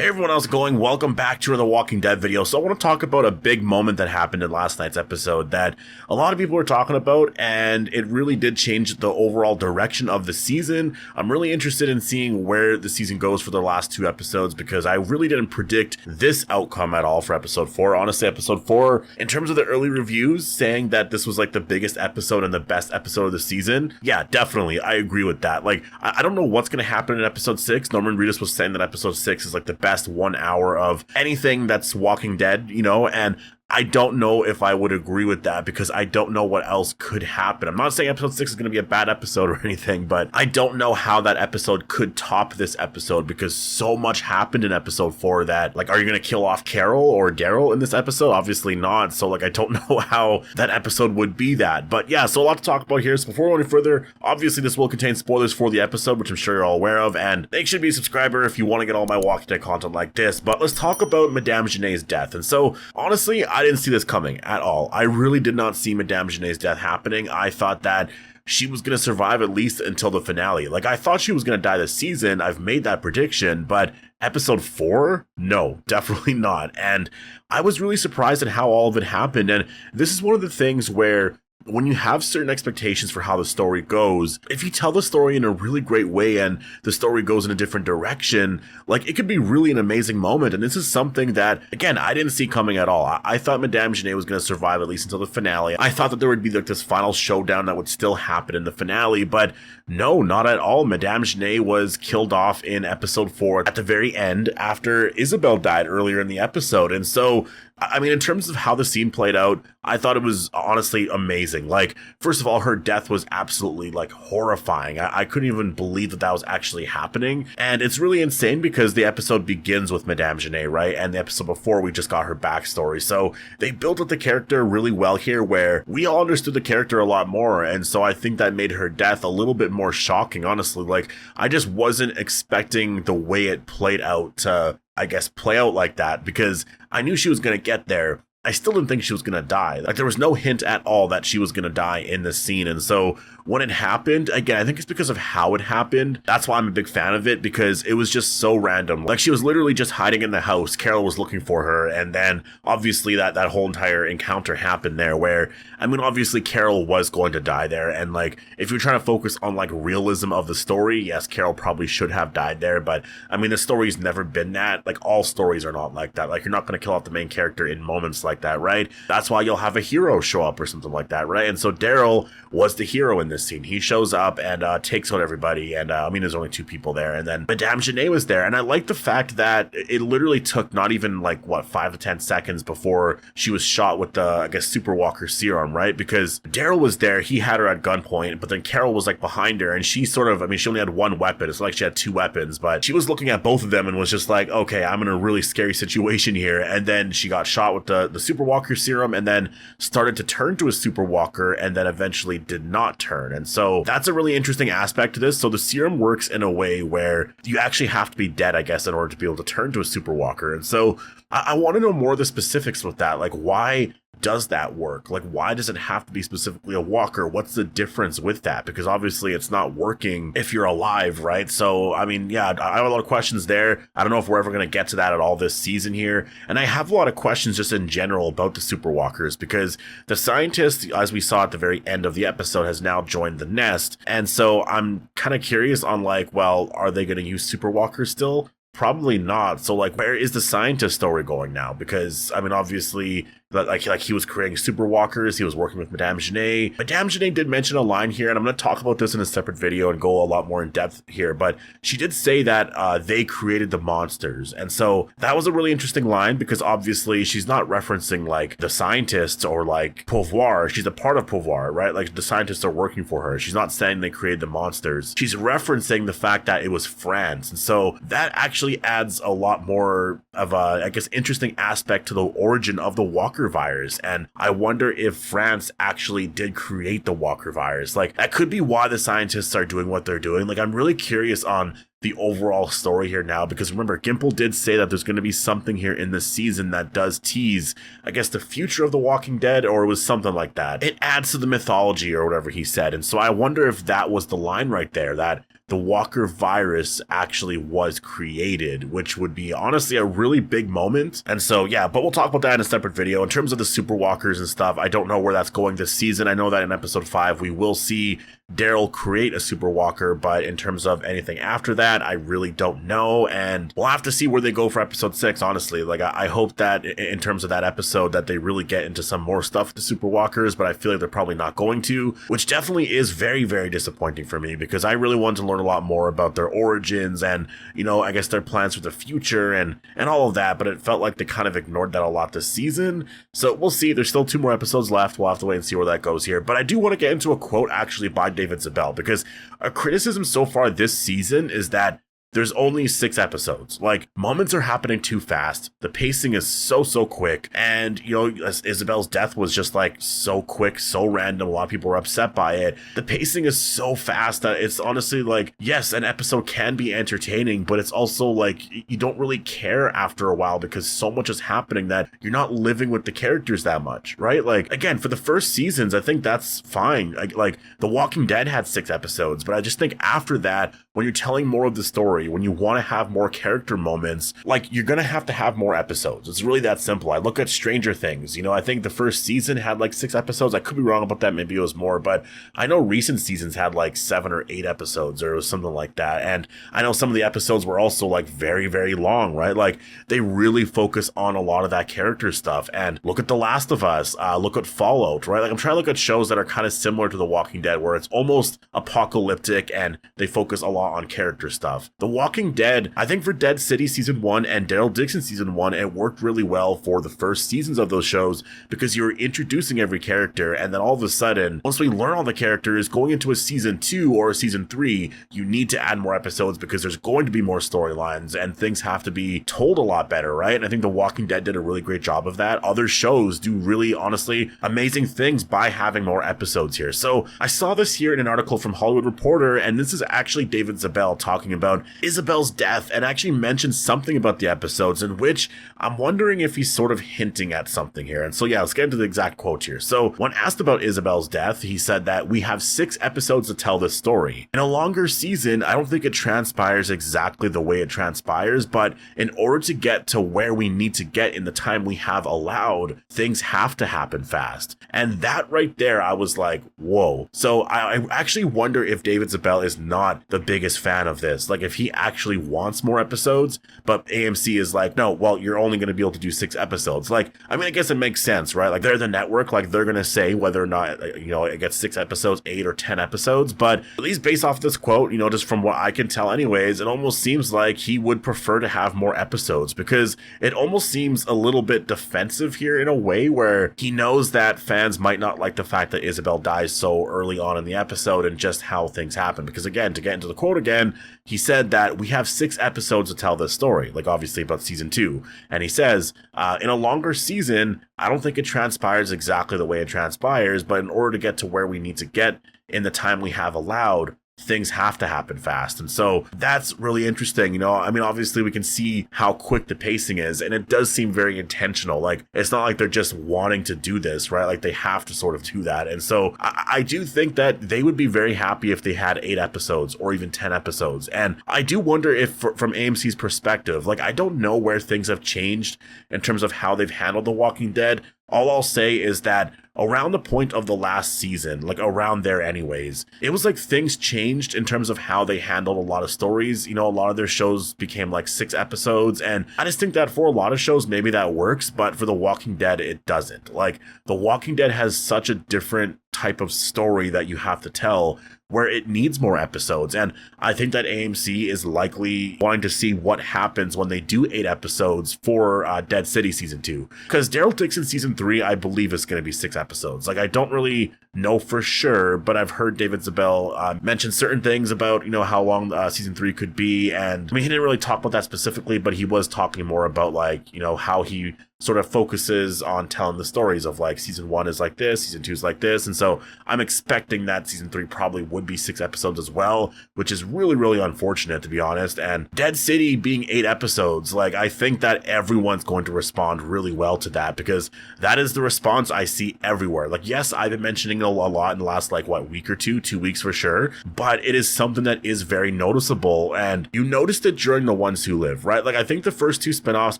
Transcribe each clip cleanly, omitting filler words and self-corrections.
Hey everyone, how's it going? Welcome back to another Walking Dead video. So I want to talk about a big moment that happened in last night's episode that a lot of people were talking about, and it really did change the overall direction of the season. I'm really interested in seeing where the season goes for the last two episodes because I really didn't predict this outcome at all for episode 4. Honestly, episode 4, in terms of the early reviews saying that this was like the biggest episode and the best episode of the season, yeah, definitely, I agree with that. Like, I don't know what's going to happen in episode 6. Norman Reedus was saying that episode 6 is like the best 1 hour of anything that's Walking Dead, you know, and I don't know if I would agree with that because I don't know what else could happen. I'm not saying episode 6 is going to be a bad episode or anything, but I don't know how that episode could top this episode because so much happened in episode 4 that, like, are you going to kill off Carol or Daryl in this episode? Obviously not. So, like, I don't know how that episode would be that. But yeah, so a lot to talk about here. So before we go any further, obviously this will contain spoilers for the episode, which I'm sure you're all aware of, and make sure to be a subscriber if you want to get all my Walking Dead content like this. But let's talk about Madame Genet's death. And so, honestly, I didn't see this coming at all. I really did not see Madame Genet's death happening. I thought that she was going to survive at least until the finale. Like, I thought she was going to die this season. I've made that prediction, but episode 4? No, definitely not. And I was really surprised at how all of it happened. And this is one of the things where when you have certain expectations for how the story goes, if you tell the story in a really great way and the story goes in a different direction, like, it could be really an amazing moment. And this is something that, again, I didn't see coming at all. I thought Madame Genet was going to survive at least until the finale. I thought that there would be like this final showdown that would still happen in the finale, but no, not at all. Madame Genet was killed off in episode 4 at the very end after Isabel died earlier in the episode. And so, I mean, in terms of how the scene played out, I thought it was honestly amazing. Like, first of all, her death was absolutely, like, horrifying. I couldn't even believe that that was actually happening. And it's really insane because the episode begins with Madame Genet, right? And the episode before, we just got her backstory. So they built up the character really well here where we all understood the character a lot more. And so I think that made her death a little bit more shocking, honestly. Like, I just wasn't expecting the way it played out to, I guess, play out like that because I knew she was going to get there. I still didn't think she was going to die. Like, there was no hint at all that she was going to die in this scene. And so when it happened, again, I think it's because of how it happened. That's why I'm a big fan of it, because it was just so random. Like, she was literally just hiding in the house. Carol was looking for her. And then obviously that whole entire encounter happened there where, I mean, obviously Carol was going to die there. And, like, if you're trying to focus on, like, realism of the story, yes, Carol probably should have died there. But I mean, the story's never been that. Like, all stories are not like that. Like, you're not going to kill off the main character in moments like that, right? That's why you'll have a hero show up or something like that, right? And so Daryl was the hero in this scene. He shows up and takes out everybody, and I mean, there's only 2 people there, and then Madame Genet was there, and I like the fact that it literally took not even like, what, 5 to 10 seconds before she was shot with the, I guess, Super Walker serum, right? Because Daryl was there, he had her at gunpoint, but then Carol was like behind her, and she sort of, I mean, she only had 1 weapon. It's not like she had 2 weapons, but she was looking at both of them and was just like, okay, I'm in a really scary situation here. And then she got shot with the Super Walker serum and then started to turn to a Super Walker and then eventually did not turn. And so that's a really interesting aspect to this. So the serum works in a way where you actually have to be dead, I guess, in order to be able to turn to a Super Walker. And so I want to know more of the specifics with that. Like, why does that work? Like, why does it have to be specifically a walker? What's the difference with that? Because obviously it's not working if you're alive, right? So, I mean, yeah, I have a lot of questions there. I don't know if we're ever going to get to that at all this season here. And I have a lot of questions just in general about the super walkers because the scientist, as we saw at the very end of the episode, has now joined the nest. And so I'm kind of curious on, like, well, are they going to use super walkers still? Probably not. So, like, where is the scientist story going now? Because, I mean, obviously, like he was creating super walkers. He was working with Madame Genet. Madame Genet did mention a line here, and I'm going to talk about this in a separate video and go a lot more in depth here. But she did say that they created the monsters. And so that was a really interesting line because obviously she's not referencing, like, the scientists or, like, Pouvoir. She's a part of Pouvoir, right? Like, the scientists are working for her. She's not saying they created the monsters. She's referencing the fact that it was France. And so that actually adds a lot more of a, I guess, interesting aspect to the origin of the Walker virus. And I wonder if France actually did create the Walker virus. Like, that could be why the scientists are doing what they're doing. Like, I'm really curious on the overall story here now, because remember, Gimple did say that there's going to be something here in this season that does tease, I guess, the future of The Walking Dead, or it was something like that. It adds to the mythology or whatever he said. And so I wonder if that was the line right there, that the Walker virus actually was created, which would be honestly a really big moment. And so, yeah, but we'll talk about that in a separate video. In terms of the Super Walkers and stuff, I don't know where that's going this season. I know that in episode 5, we will see Daryl create a Super Walker, but in terms of anything after that, I really don't know, and we'll have to see where they go for episode 6, honestly. Like, I hope that in terms of that episode that they really get into some more stuff with the Super Walkers, but I feel like they're probably not going to, which definitely is very, very disappointing for me, because I really wanted to learn a lot more about their origins and, you know, I guess their plans for the future and all of that, but it felt like they kind of ignored that a lot this season. So we'll see. There's still 2 more episodes left. We'll have to wait and see where that goes here, but I do want to get into a quote actually by David Zabel, because a criticism so far this season is that there's only 6 episodes. Like, moments are happening too fast. The pacing is so quick. And, you know, Isabel's death was just like so quick, so random. A lot of people were upset by it. The pacing is so fast that it's honestly like, yes, an episode can be entertaining, but it's also like you don't really care after a while because so much is happening that you're not living with the characters that much, right? Like, again, for the first seasons, I think that's fine. Like The Walking Dead had 6 episodes, but I just think after that, when you're telling more of the story, when you want to have more character moments, like, you're going to have more episodes. It's really that simple. I look at Stranger Things, you know, I think the first season had like 6 episodes. I could be wrong about that. Maybe it was more, but I know recent seasons had like 7 or 8 episodes or something like that. And I know some of the episodes were also like very, very long, right? Like, they really focus on a lot of that character stuff. And look at The Last of Us, look at Fallout, right? Like, I'm trying to look at shows that are kind of similar to The Walking Dead, where it's almost apocalyptic and they focus a lot on character stuff. The Walking Dead, I think for Dead City season 1 and Daryl Dixon season 1, it worked really well for the first seasons of those shows because you're introducing every character, and then all of a sudden, once we learn all the characters, going into a season 2 or a season 3, you need to add more episodes because there's going to be more storylines and things have to be told a lot better, right? And I think The Walking Dead did a really great job of that. Other shows do really, honestly, amazing things by having more episodes here. So I saw this here in an article from Hollywood Reporter, and this is actually David Zabel talking about Isabel's death, and actually mentioned something about the episodes, in which I'm wondering if he's sort of hinting at something here. And so, yeah, let's get into the exact quote here. So when asked about Isabel's death, he said that we have 6 episodes to tell this story. In a longer season, I don't think it transpires exactly the way it transpires, but in order to get to where we need to get in the time we have allowed, things have to happen fast. And that right there, I was like, whoa. So I actually wonder if David Zabel is not the biggest fan of this. Like, if he actually wants more episodes, but AMC is like, no, well, you're only going to be able to do 6 episodes. Like, I mean, I guess it makes sense, right? Like, they're the network, like, they're going to say whether or not, you know, it gets 6 episodes, 8 or 10 episodes. But at least based off this quote, you know, just from what I can tell anyways, it almost seems like he would prefer to have more episodes, because it almost seems a little bit defensive here in a way where he knows that fans might not like the fact that Isabel dies so early on in the episode and just how things happen. Because again, to get into the quote again, he said that we have 6 episodes to tell this story, like obviously about season 2. And he says, in a longer season, I don't think it transpires exactly the way it transpires, but in order to get to where we need to get in the time we have allowed, things have to happen fast. And so that's really interesting. You know, I mean, obviously we can see how quick the pacing is, and it does seem very intentional. Like, it's not like they're just wanting to do this, right? Like, they have to sort of do that. And so I do think that they would be very happy if they had 8 episodes or even 10 episodes. And I do wonder if from AMC's perspective, like, I don't know where things have changed in terms of how they've handled The Walking Dead. All I'll say is that around the point of the last season, like around there anyways, it was like things changed in terms of how they handled a lot of stories. You know, a lot of their shows became like 6 episodes, and I just think that for a lot of shows, maybe that works, but for The Walking Dead, it doesn't. Like, The Walking Dead has such a different type of story that you have to tell, where it needs more episodes. And I think that AMC is likely wanting to see what happens when they do 8 episodes for Dead City season 2. Because Daryl Dixon season 3, I believe, is going to be 6 episodes. Like, I don't really know for sure, but I've heard David Zabel mention certain things about, you know, how long season 3 could be. And I mean, he didn't really talk about that specifically, but he was talking more about, like, you know, how he sort of focuses on telling the stories of, like, season 1 is like this, season 2 is like this. And so I'm expecting that season 3 probably would be 6 episodes as well, which is really, really unfortunate, to be honest. And Dead City being 8 episodes, like, I think that everyone's going to respond really well to that, because that is the response I see everywhere. Like, yes, I've been mentioning a lot in the last, like, what, week or 2 weeks for sure. But it is something that is very noticeable. And you noticed it during The Ones Who Live, right? Like, I think the first two spinoffs,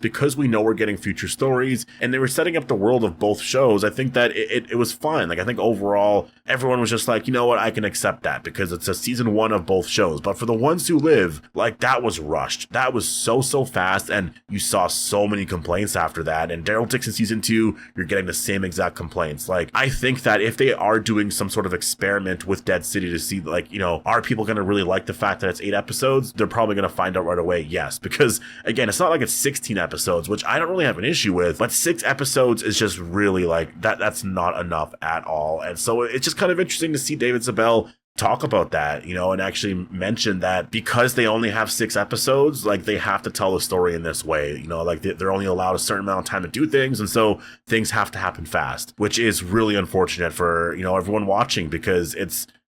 because we know we're getting future stories and they were setting up the world of both shows, I think that it was fine. Like, I think overall, everyone was just like, you know what, I can accept that because it's a season 1 of both shows. But for The Ones Who Live, like, that was rushed. That was so fast. And you saw so many complaints after that. And Daryl Dixon season 2, you're getting the same exact complaints. Like, I think that if they are doing some sort of experiment with Dead City to see, like, you know, are people going to really like the fact that it's 8 episodes? They're probably going to find out right away, yes. Because, again, it's not like it's 16 episodes, which I don't really have an issue with, but 6 episodes is just really, like, that's not enough at all. And so it's just kind of interesting to see David Zabel talk about that, you know, and actually mention that because they only have 6 episodes, like, they have to tell the story in this way, you know, like they're only allowed a certain amount of time to do things, and so things have to happen fast, which is really unfortunate for, you know, everyone watching, because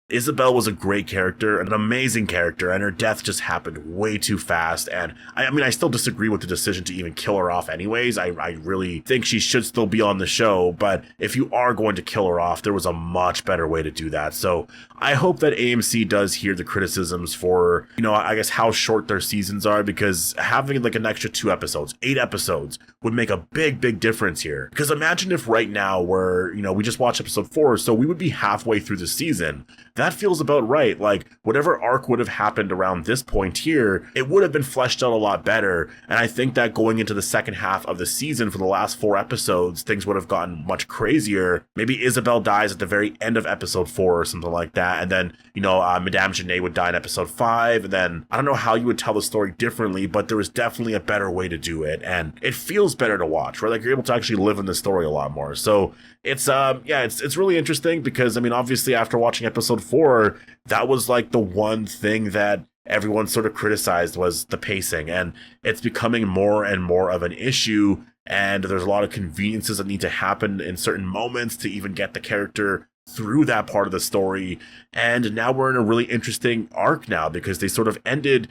Isabel was a great character, an amazing character, and her death just happened way too fast. And I mean, I still disagree with the decision to even kill her off anyways. I really think she should still be on the show, but if you are going to kill her off, there was a much better way to do that. So I hope that AMC does hear the criticisms for, you know, I guess how short their seasons are, because having like an extra 2 episodes, 8 episodes would make a big difference here. Because imagine if right now we're, you know, we just watched episode 4, so we would be halfway through the season. That feels about right. Like, whatever arc would have happened around this point here, it would have been fleshed out a lot better. And I think that going into the second half of the season for the last 4 episodes, things would have gotten much crazier. Maybe Isabel dies at the very end of episode 4 or something like that. And then, you know, Madame Genet would die in episode 5. And then I don't know how you would tell the story differently, but there was definitely a better way to do it. And it feels better to watch, right? Like, you're able to actually live in the story a lot more. So it's it's really interesting, because I mean, obviously after watching episode 4, that was like the one thing that everyone sort of criticized was the pacing, and it's becoming more and more of an issue, and there's a lot of conveniences that need to happen in certain moments to even get the character through that part of the story. And now we're in a really interesting arc now, because they sort of ended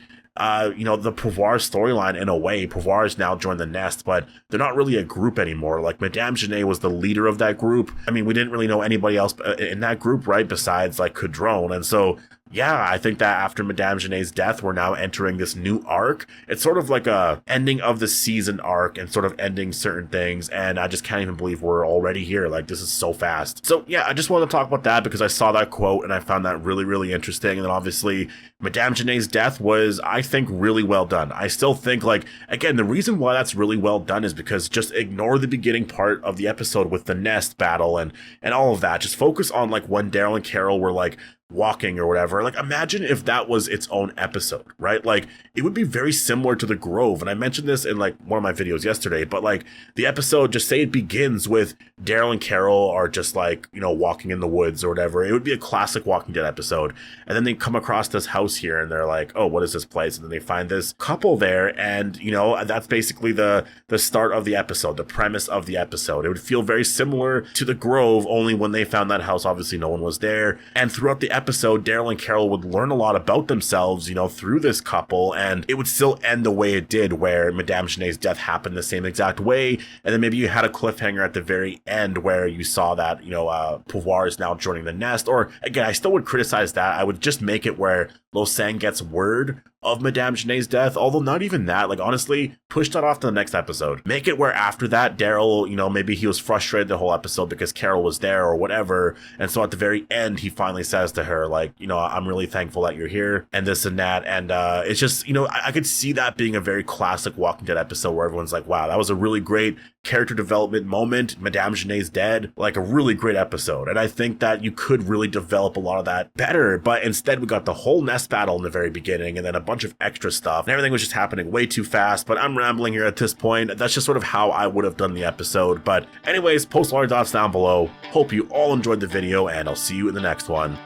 you know, the Pouvoir storyline in a way. Pouvoir has now joined the Nest, but they're not really a group anymore. Like, Madame Genet was the leader of that group. I mean, we didn't really know anybody else in that group, right? Besides, like, Caudron. And so, yeah, I think that after Madame Genet's death, we're now entering this new arc. It's sort of like a ending of the season arc and sort of ending certain things. And I just can't even believe we're already here. Like, this is so fast. So yeah, I just wanted to talk about that because I saw that quote and I found that really interesting. And then obviously Madame Genet's death was, I think, really well done. I still think, like, again, the reason why that's really well done is because just ignore the beginning part of the episode with the Nest battle and all of that. Just focus on, like, when Daryl and Carol were, like, walking or whatever. Like, imagine if that was its own episode, right? Like, it would be very similar to The Grove. And I mentioned this in, like, one of my videos yesterday, but, like, the episode, just say it begins with Daryl and Carol are just, like, you know, walking in the woods or whatever. It would be a classic Walking Dead episode. And then they come across this house here and they're like, oh, what is this place? And then they find this couple there, and, you know, that's basically the start of the episode, the premise of the episode. It would feel very similar to The Grove, only when they found that house, obviously no one was there. And throughout the episode, Daryl and Carol would learn a lot about themselves, you know, through this couple, and it would still end the way it did, where Madame Genet's death happened the same exact way, and then maybe you had a cliffhanger at the very end where you saw that, you know, Pouvoir is now joining the Nest. Or, again, I still would criticize that. I would just make it where Losang gets word of Madame Genet's death, although not even that. Like, honestly, push that off to the next episode. Make it where after that, Daryl, you know, maybe he was frustrated the whole episode because Carol was there or whatever, and so at the very end, he finally says to her, like, you know, I'm really thankful that you're here, and this and that, and it's just, you know, I could see that being a very classic Walking Dead episode where everyone's like, wow, that was a really great character development moment. Madame Genet's dead, like, a really great episode. And I think that you could really develop a lot of that better, but instead we got the whole Nest battle in the very beginning and then a bunch of extra stuff, and everything was just happening way too fast. But I'm rambling here at this point. That's just sort of how I would have done the episode. But anyways, post all your thoughts down below. Hope you all enjoyed the video, and I'll see you in the next one.